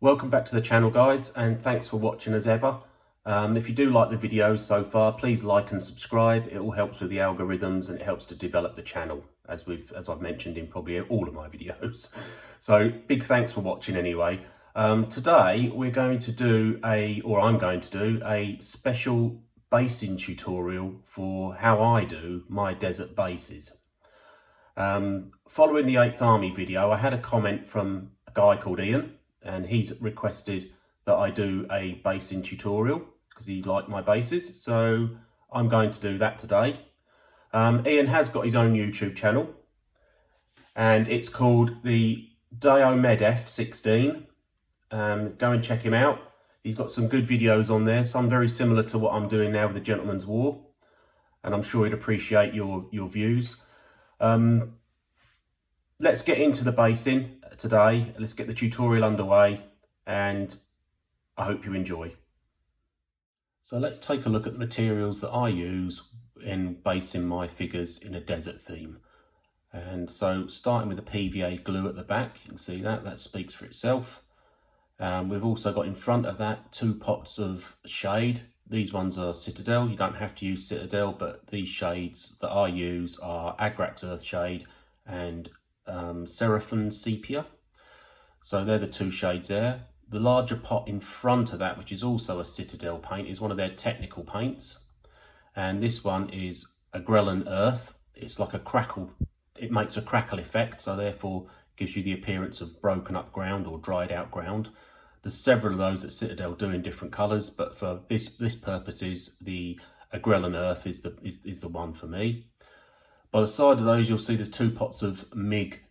Welcome back to the channel, guys, and thanks for watching as ever. If you do like the videos so far, please like and subscribe. It all helps with the algorithms and it helps to develop the channel, as I've mentioned in probably all of my videos. So big thanks for watching anyway. Today we're going to do I'm going to do a special basing tutorial for how I do my desert bases. Following the 8th Army video, I had a comment from a guy called Ian, and he's requested that I do a basing tutorial because he liked my bases, so I'm going to do that today. Ian has got his own YouTube channel and it's called the Diomedef 16. Go and check him out. He's got some good videos on there, some very similar to what I'm doing now with the Gentleman's War, and I'm sure he'd appreciate your views. Let's get into the basing today. Let's get the tutorial underway and I hope you enjoy. So let's take a look at the materials that I use in basing my figures in a desert theme. And so starting with the PVA glue at the back, you can see that speaks for itself. We've also got in front of that 2 pots of shade. These ones are Citadel. You don't have to use Citadel, but these shades that I use are Agrax Earthshade and Seraphim Sepia. So they're the 2 shades there. The larger pot in front of that, which is also a Citadel paint, is one of their technical paints. And this one is Agrellan Earth. It's like a crackle. It makes a crackle effect, so therefore gives you the appearance of broken up ground or dried out ground. There's several of those that Citadel do in different colours, but for this purposes, the Agrellan Earth is the one for me. By the side of those, you'll see there's 2 pots of MIG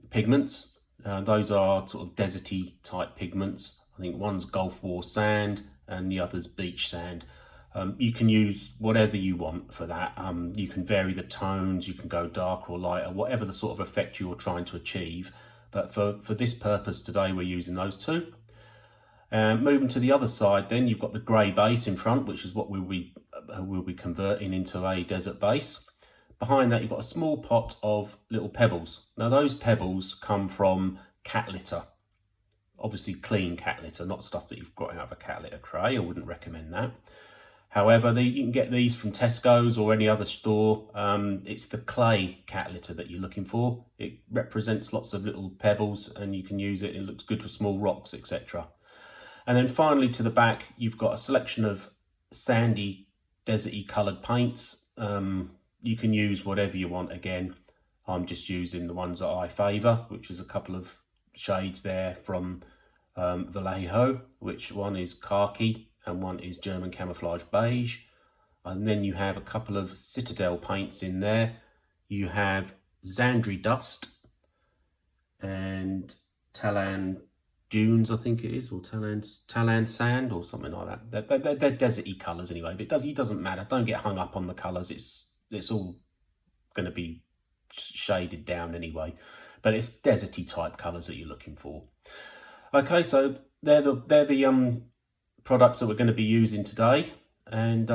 pigments. Those are sort of deserty type pigments. I think one's Gulf War sand and the other's beach sand. You can use whatever you want for that. You can vary the tones, you can go darker or lighter, whatever the sort of effect you're trying to achieve. But for this purpose today, we're using those 2. Moving to the other side, then you've got the grey base in front, which is what we'll be converting into a desert base. Behind that, you've got a small pot of little pebbles. Now, those pebbles come from cat litter. Obviously, clean cat litter, not stuff that you've got out of a cat litter tray. I wouldn't recommend that. However, you can get these from Tesco's or any other store. It's the clay cat litter that you're looking for. It represents lots of little pebbles and you can use it. It looks good for small rocks, etc. And then finally, to the back, you've got a selection of sandy, deserty coloured paints. You can use whatever you want. Again, I'm just using the ones that I favour, which is a couple of shades there from Vallejo, which one is khaki and one is German camouflage beige. And then you have a couple of Citadel paints in there. You have Zandri Dust and Talan Dunes, I think it is, or Talan Sand or something like that. They're deserty colours anyway, but it doesn't matter. Don't get hung up on the colours. It's all going to be shaded down anyway, but it's deserty type colours that you're looking for. Okay, so they're the products that we're going to be using today, and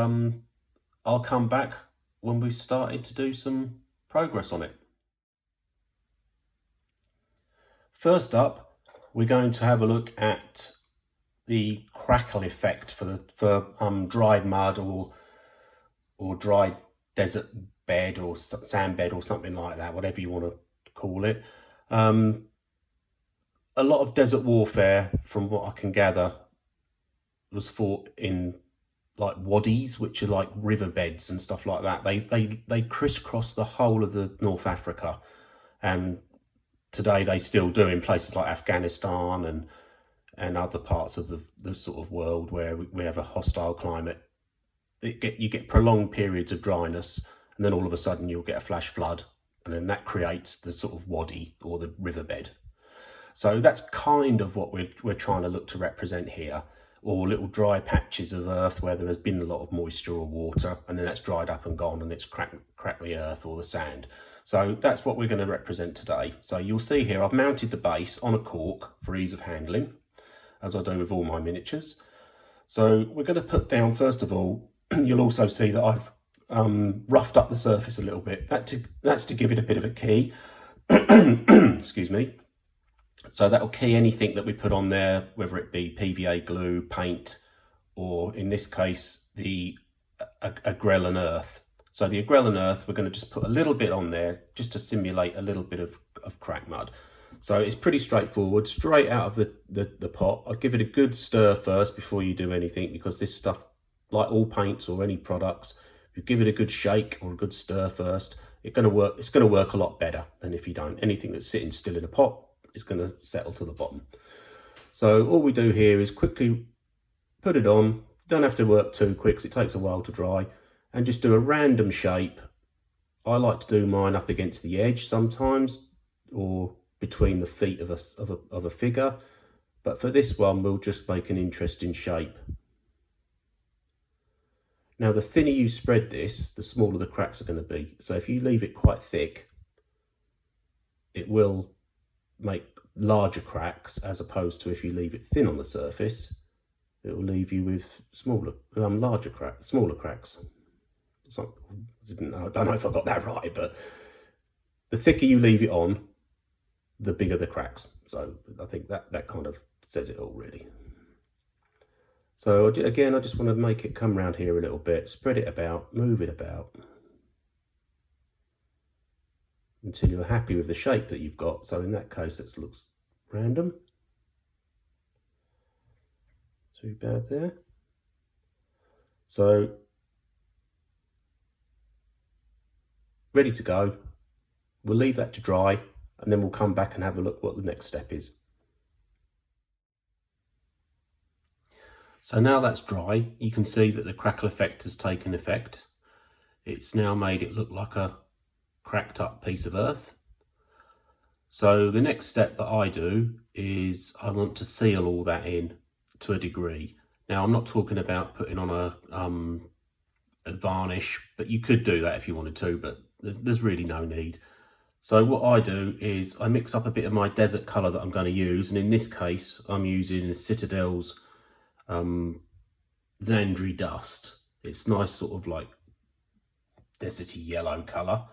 I'll come back when we've started to do some progress on it. First up, we're going to have a look at the crackle effect for dried mud or dried desert bed or sand bed or something like that, whatever you want to call it. A lot of desert warfare, from what I can gather, was fought in like wadis, which are like riverbeds and stuff like that. They crisscross the whole of the North Africa, and today they still do in places like Afghanistan and other parts of the sort of world where we have a hostile climate. You get prolonged periods of dryness, and then all of a sudden you'll get a flash flood, and then that creates the sort of wadi or the riverbed. So that's kind of what we're trying to look to represent here, or little dry patches of earth where there has been a lot of moisture or water, and then that's dried up and gone, and it's cracked the earth or the sand. So that's what we're going to represent today. So you'll see here I've mounted the base on a cork for ease of handling, as I do with all my miniatures. So we're going to put down, first of all, you'll also see that I've roughed up the surface a little bit. That's to give it a bit of a key. Excuse me. So that'll key anything that we put on there, whether it be PVA glue, paint, or in this case, the Agrellan earth. So the Agrellan earth, we're going to just put a little bit on there just to simulate a little bit of crack mud. So it's pretty straightforward, straight out of the pot. I'll give it a good stir first before you do anything, because this stuff, like all paints or any products, if you give it a good shake or a good stir first, it's going to work a lot better than if you don't. Anything that's sitting still in a pot is going to settle to the bottom. So all we do here is quickly put it on. Don't have to work too quick because it takes a while to dry, and just do a random shape. I like to do mine up against the edge sometimes, or between the feet of a figure, but for this one we'll just make an interesting shape. Now the thinner you spread this, the smaller the cracks are going to be. So if you leave it quite thick, it will make larger cracks, as opposed to if you leave it thin on the surface, it will leave you with smaller cracks. So, I don't know if I got that right, but the thicker you leave it on, the bigger the cracks. So I think that kind of says it all, really. So again, I just want to make it come round here a little bit, spread it about, move it about, until you're happy with the shape that you've got. So in that case, that looks random. Too bad there. So ready to go. We'll leave that to dry, and then we'll come back and have a look what the next step is. So now that's dry, you can see that the crackle effect has taken effect. It's now made it look like a cracked up piece of earth. So the next step that I do is I want to seal all that in to a degree. Now I'm not talking about putting on a varnish, but you could do that if you wanted to, but there's really no need. So what I do is I mix up a bit of my desert colour that I'm going to use, and in this case I'm using Citadel's Zandri Dust. It's nice sort of like deserty yellow colour.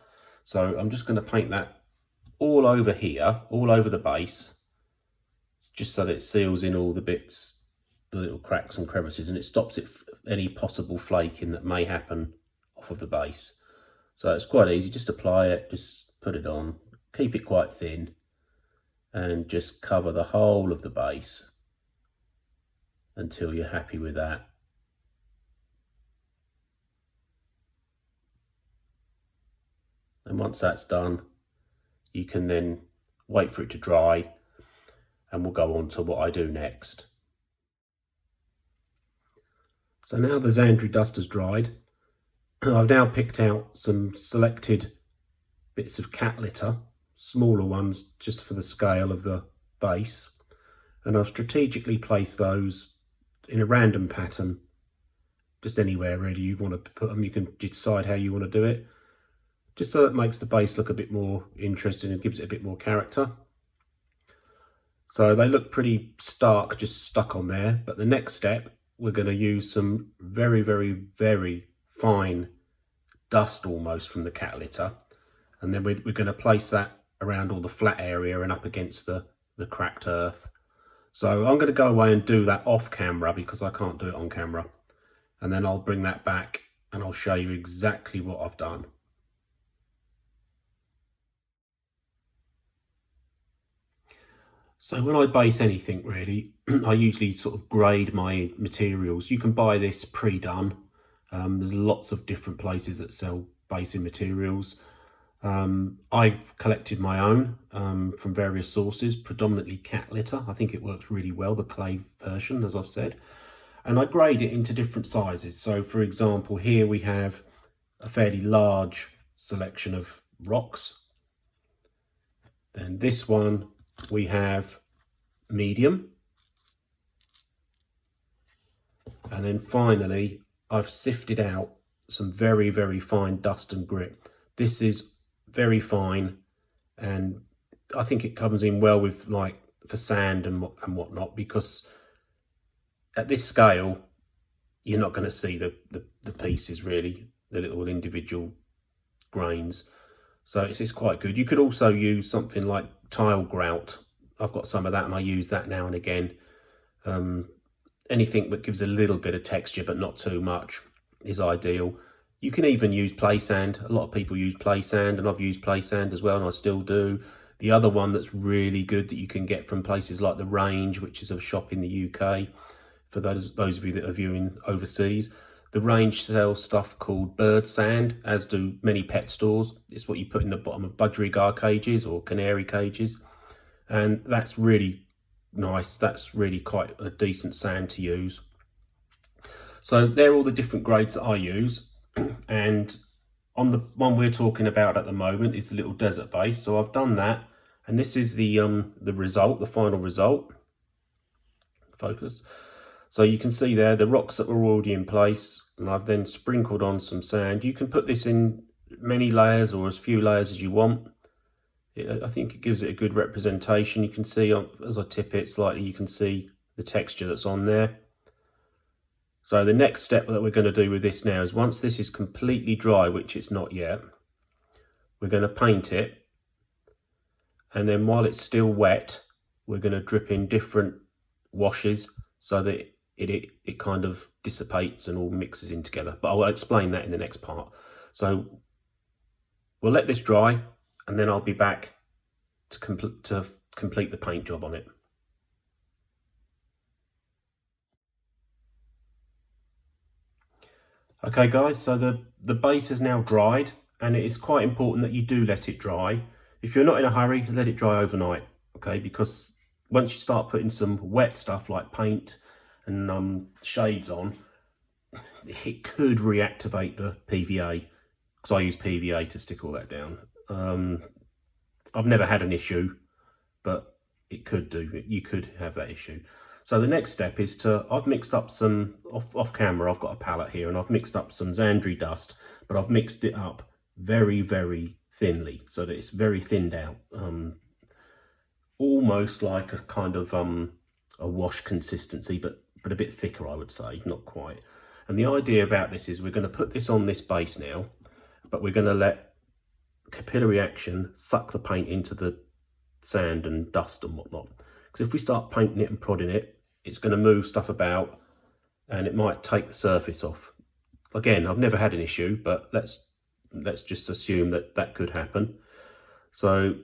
So I'm just going to paint that all over here, all over the base, just so that it seals in all the bits, the little cracks and crevices, and it stops any possible flaking that may happen off of the base. So it's quite easy, just apply it, just put it on, keep it quite thin, and just cover the whole of the base until you're happy with that. And once that's done, you can then wait for it to dry, and we'll go on to what I do next. So now the Zandri Dust has dried, I've now picked out some selected bits of cat litter, smaller ones just for the scale of the base, and I've strategically placed those in a random pattern, just anywhere really you want to put them. You can decide how you want to do it, just so it makes the base look a bit more interesting and gives it a bit more character. So they look pretty stark, just stuck on there, but the next step, we're going to use some very, very, very fine dust almost from the cat litter, and then we're going to place that around all the flat area and up against the cracked earth. So I'm going to go away and do that off camera because I can't do it on camera, and then I'll bring that back and I'll show you exactly what I've done. So when I base anything really, I usually sort of grade my materials. You can buy this pre-done. There's lots of different places that sell basing materials. I've collected my own from various sources, predominantly cat litter. I think it works really well, the clay version, as I've said. And I grade it into different sizes. So for example, here we have a fairly large selection of rocks. Then this one we have medium. And then finally, I've sifted out some very, very fine dust and grit. This is very fine, and I think it comes in well with, like, for sand and whatnot, because at this scale, you're not going to see the pieces really, the little individual grains. So it's quite good. You could also use something like tile grout I've got some of that and I use that now and again. Anything that gives a little bit of texture but not too much is ideal. You can even use play sand. A lot of people use play sand, and I've used play sand as well, and I still do. The other one that's really good that you can get from places like The Range, which is a shop in the UK, for those of you that are viewing overseas, The Range sells stuff called bird sand, as do many pet stores. It's what you put in the bottom of budgerigar cages or canary cages, and that's really nice. That's really quite a decent sand to use. So they're all the different grades that I use, and on the one we're talking about at the moment is the little desert base. So I've done that, and this is the result, the final result. Focus. So you can see there the rocks that were already in place, and I've then sprinkled on some sand. You can put this in many layers or as few layers as you want. I think it gives it a good representation. You can see as I tip it slightly, you can see the texture that's on there. So the next step that we're going to do with this now is, once this is completely dry, which it's not yet, we're going to paint it, and then while it's still wet, we're going to drip in different washes so that it kind of dissipates and all mixes in together. But I'll explain that in the next part. So we'll let this dry, and then I'll be back to complete the paint job on it. Okay guys, so the base is now dried, and it is quite important that you do let it dry. If you're not in a hurry, let it dry overnight, okay? Because once you start putting some wet stuff like paint and shades on, it could reactivate the PVA, because I use PVA to stick all that down. I've never had an issue, but it could do. You could have that issue. So the next step is I've mixed up some, off camera, I've got a palette here, and I've mixed up some Zandri dust, but I've mixed it up very, very thinly, so that it's very thinned out. Almost like a kind of a wash consistency, but a bit thicker, I would say, not quite. And the idea about this is we're going to put this on this base now, but we're going to let capillary action suck the paint into the sand and dust and whatnot. Because if we start painting it and prodding it, it's going to move stuff about, and it might take the surface off. Again, I've never had an issue, but let's just assume that that could happen. So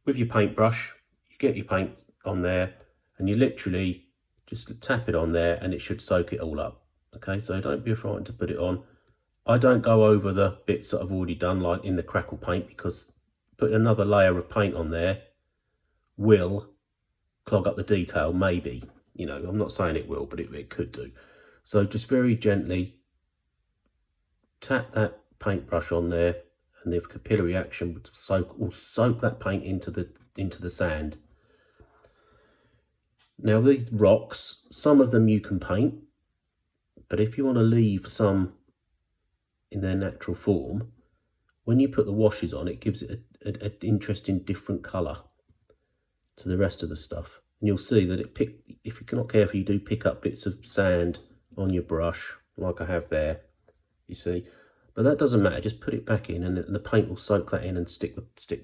with your paintbrush, you get your paint on there, and you literally just tap it on there, and it should soak it all up. Okay, so don't be frightened to put it on. I don't go over the bits that I've already done, like in the crackle paint, because putting another layer of paint on there will clog up the detail, maybe. You know, I'm not saying it will, but it could do. So just very gently tap that paintbrush on there, and the capillary action will soak that paint into the sand. Now these rocks, some of them you can paint, but if you want to leave some in their natural form, when you put the washes on, it gives it an interesting different colour to the rest of the stuff. And you'll see that if you're not careful, you do pick up bits of sand on your brush, like I have there, you see. But that doesn't matter, just put it back in, and the paint will soak that in and stick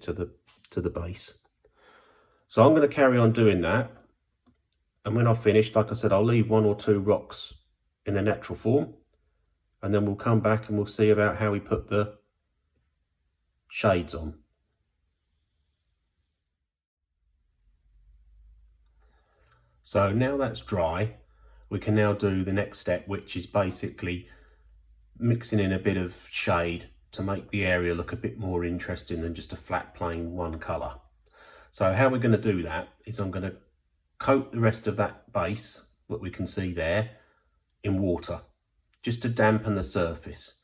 to the base. So I'm going to carry on doing that, and when I've finished, like I said, I'll leave 1 or 2 rocks in their natural form, and then we'll come back and we'll see about how we put the shades on. So now that's dry, we can now do the next step, which is basically mixing in a bit of shade to make the area look a bit more interesting than just a flat plain one colour. So how we're going to do that is I'm going to coat the rest of that base, what we can see there, in water, just to dampen the surface.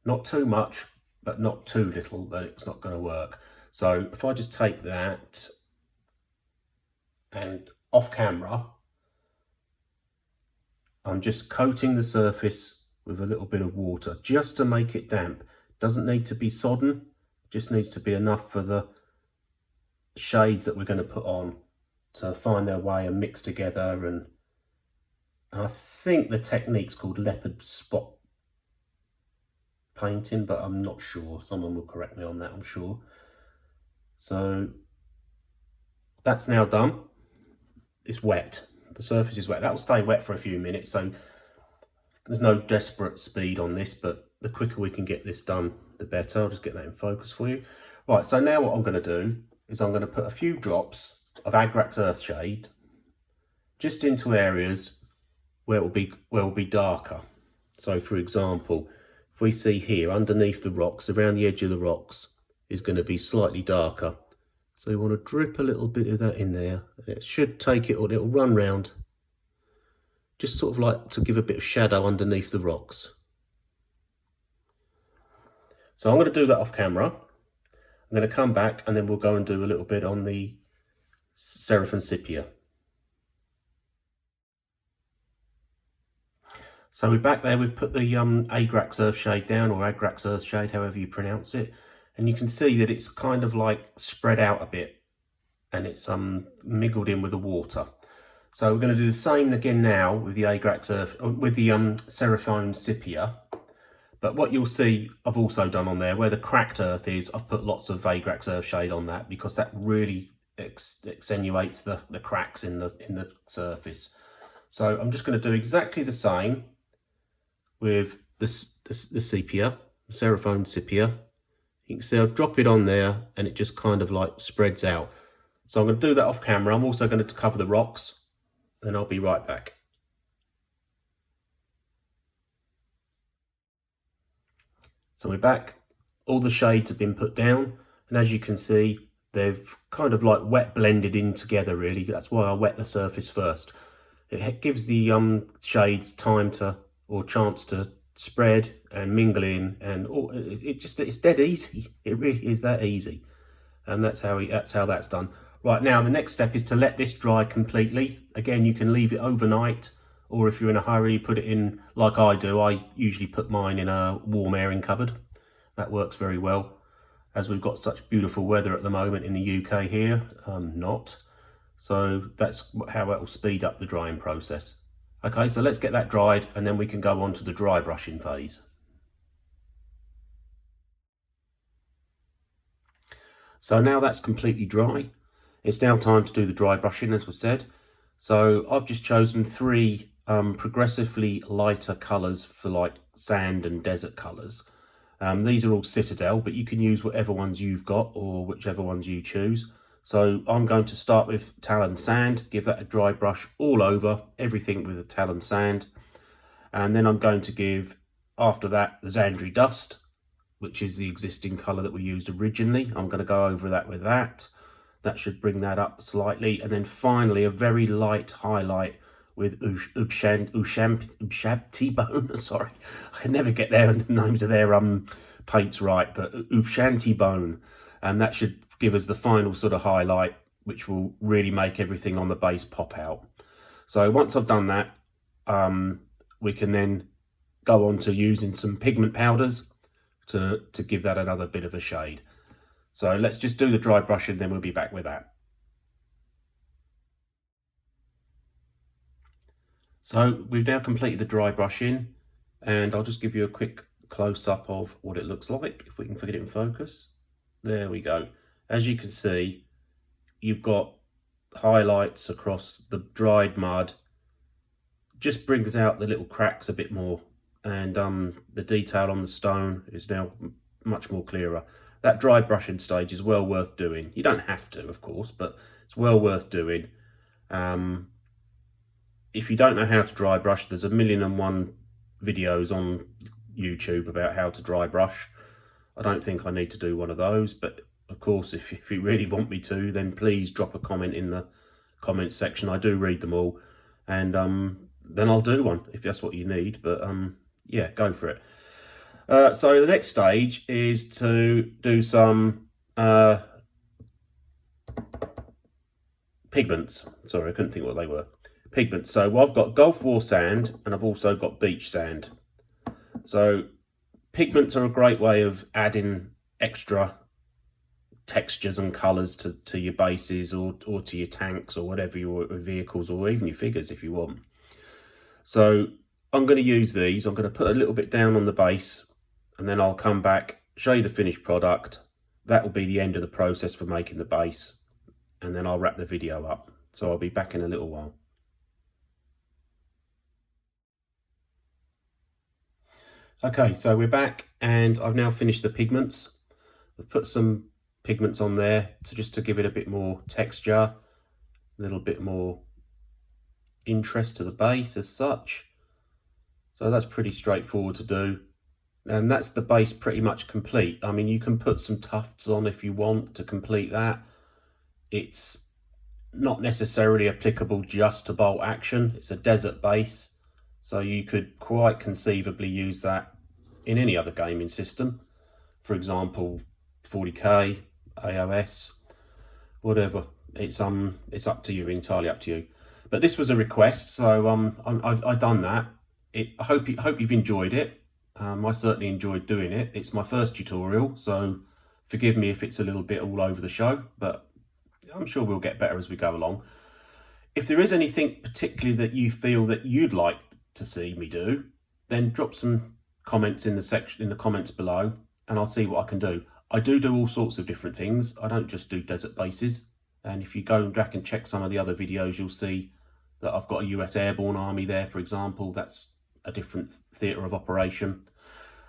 Not too much, but not too little that it's not going to work. So if I just take that, and off camera, I'm just coating the surface with a little bit of water just to make it damp. Doesn't need to be sodden, just needs to be enough for the shades that we're going to put on to find their way and mix together. And I think the technique's called leopard spot painting, but I'm not sure. Someone will correct me on that, I'm sure. So that's now done. it's wet. The surface is wet. That will stay wet for a few minutes, so there's no desperate speed on this, but the quicker we can get this done, the better. I'll just get that in focus for you. Right, so now what I'm going to do is I'm going to put a few drops of Agrax Earthshade just into areas where it will be darker. So for example, if we see here underneath the rocks, around the edge of the rocks is going to be slightly darker. So you want to drip a little bit of that in there. It should take it, or it'll run round, just sort of like to give a bit of shadow underneath the rocks. So I'm going to do that off camera. I'm going to come back and then we'll go and do a little bit on the Seraphim Sepia. So we're back there, we've put the Agrax Earthshade down, or Agrax Earthshade, however you pronounce it. And you can see that it's kind of like spread out a bit and it's mingled in with the water. So we're going to do the same again now with the with the Seraphim Sepia. But what you'll see I've also done on there, where the cracked earth is, I've put lots of Agrax Earthshade on that because that really accentuates the cracks in the surface. So I'm just going to do exactly the same with the sepia, Seraphim Sepia. You can see I'll drop it on there and it just kind of like spreads out. So I'm going to do that off camera. I'm also going to cover the rocks and I'll be right back. So we're back. All the shades have been put down, and as you can see, they've kind of like wet blended in together really. That's why I wet the surface first. It gives the shades time to, or chance to, spread and mingle in, and it's dead easy. It really is that easy, and that's how that's done. Right, now the next step is to let this dry completely. Again, you can leave it overnight, or if you're in a hurry, put it in like I do. I usually put mine in a warm airing cupboard. That works very well, as we've got such beautiful weather at the moment in the UK here. So that's how it will speed up the drying process. Okay, so let's get that dried and then we can go on to the dry brushing phase. So now that's completely dry, it's now time to do the dry brushing, as was said. So I've just chosen 3 progressively lighter colours for like sand and desert colours. These are all Citadel, but you can use whatever ones you've got or whichever ones you choose. So I'm going to start with Talon Sand, give that a dry brush all over, everything with the Talon Sand. And then I'm going to give, after that, the Zandri Dust, which is the existing colour that we used originally. I'm going to go over that with that. That should bring that up slightly. And then finally, a very light highlight with Ushabti Bone. Sorry, I can never get the names of their paints right, but Ushabti Bone. And that should give us the final sort of highlight, which will really make everything on the base pop out. So once I've done that, we can then go on to using some pigment powders to give that another bit of a shade. So let's just do the dry brushing, then we'll be back with that. So we've now completed the dry brushing, and I'll just give you a quick close-up of what it looks like, if we can get it in focus. There we go. As you can see, you've got highlights across the dried mud. Just brings out the little cracks a bit more, and the detail on the stone is now much more clearer. That dry brushing stage is well worth doing. You don't have to, of course, but it's well worth doing. If you don't know how to dry brush, there's 1,000,001 videos on YouTube about how to dry brush. I don't think I need to do one of those, but of course, if you really want me to, then please drop a comment in the comment section. I do read them all, and then I'll do one if that's what you need. But yeah, go for it. So the next stage is to do some pigments. Sorry, I couldn't think what they were. Pigments. So I've got Gulf War sand and I've also got beach sand. So pigments are a great way of adding extra textures and colours to your bases or to your tanks or whatever your vehicles, or even your figures if you want. So I'm going to use these. I'm going to put a little bit down on the base, and then I'll come back, show you the finished product. That will be the end of the process for making the base, and then I'll wrap the video up. So I'll be back in a little while. Okay, so we're back and I've now finished the pigments. I've put some pigments on there just to give it a bit more texture, a little bit more interest to the base as such. So that's pretty straightforward to do. And that's the base pretty much complete. I mean, you can put some tufts on if you want to complete that. It's not necessarily applicable just to Bolt Action. It's a desert base, so you could quite conceivably use that in any other gaming system. For example, 40K, AOS, whatever. It's up to you, entirely up to you. But this was a request, so I've done that. I hope you've enjoyed it. I certainly enjoyed doing it. It's my first tutorial, so forgive me if it's a little bit all over the show, but I'm sure we'll get better as we go along. If there is anything particularly that you feel that you'd like to see me do, then drop some comments in the comments below, and I'll see what I can do. I do all sorts of different things. I don't just do desert bases. And if you go back and check some of the other videos, you'll see that I've got a US Airborne Army there, for example. That's a different theatre of operation.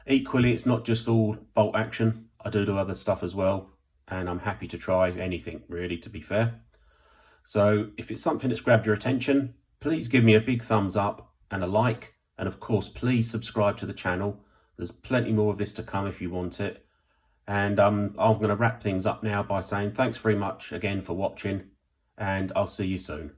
Equally, it's not just all Bolt Action. I do other stuff as well, and I'm happy to try anything, really, to be fair. So if it's something that's grabbed your attention, please give me a big thumbs up and a like, and of course please subscribe to the channel. There's plenty more of this to come if you want it. And I'm going to wrap things up now by saying thanks very much again for watching, and I'll see you soon.